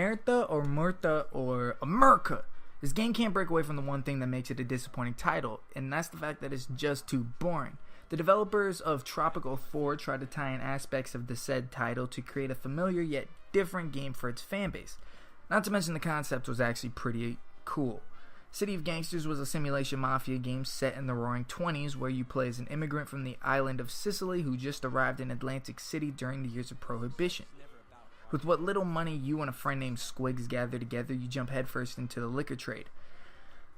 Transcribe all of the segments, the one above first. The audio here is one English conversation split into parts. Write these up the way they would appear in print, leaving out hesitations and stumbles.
Omerta or Murta or America. This game can't break away from the one thing that makes it a disappointing title, and that's the fact that it's just too boring. The developers of Tropical 4 tried to tie in aspects of the said title to create a familiar yet different game for its fanbase. Not to mention the concept was actually pretty cool. City of Gangsters was a simulation mafia game set in the roaring 20s where you play as an immigrant from the island of Sicily who just arrived in Atlantic City during the years of Prohibition. With what little money you and a friend named Squigs gather together, you jump headfirst into the liquor trade.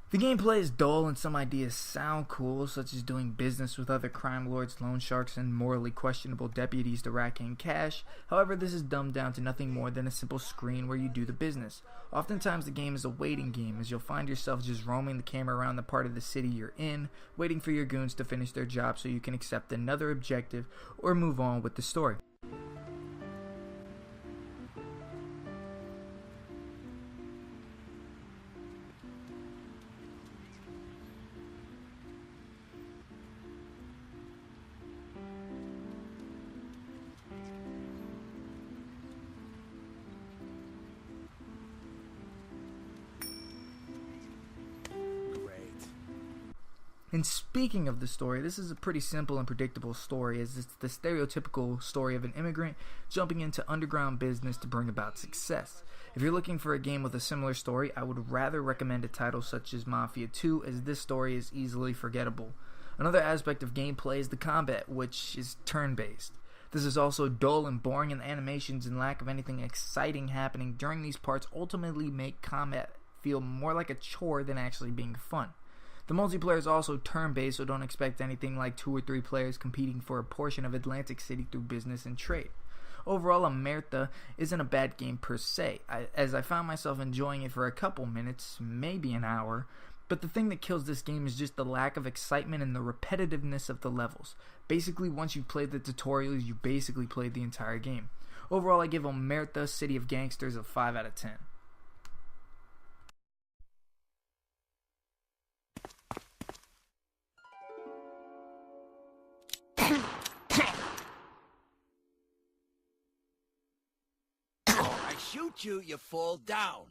The gameplay is dull and some ideas sound cool, such as doing business with other crime lords, loan sharks, and morally questionable deputies to rack in cash. However, this is dumbed down to nothing more than a simple screen where you do the business. Oftentimes the game is a waiting game, as you'll find yourself just roaming the camera around the part of the city you're in, waiting for your goons to finish their job so you can accept another objective or move on with the story. And speaking of the story, this is a pretty simple and predictable story, as it's the stereotypical story of an immigrant jumping into underground business to bring about success. If you're looking for a game with a similar story, I would rather recommend a title such as Mafia 2, as this story is easily forgettable. Another aspect of gameplay is the combat, which is turn-based. This is also dull and boring, and the animations and lack of anything exciting happening during these parts ultimately make combat feel more like a chore than actually being fun. The multiplayer is also turn-based, so don't expect anything like 2 or 3 players competing for a portion of Atlantic City through business and trade. Overall, Omerta isn't a bad game per se, as I found myself enjoying it for a couple minutes, maybe an hour, but the thing that kills this game is just the lack of excitement and the repetitiveness of the levels. Basically, once you've played the tutorials, you basically played the entire game. Overall, I give Omerta City of Gangsters a 5 out of 10. Shoot you, you fall down.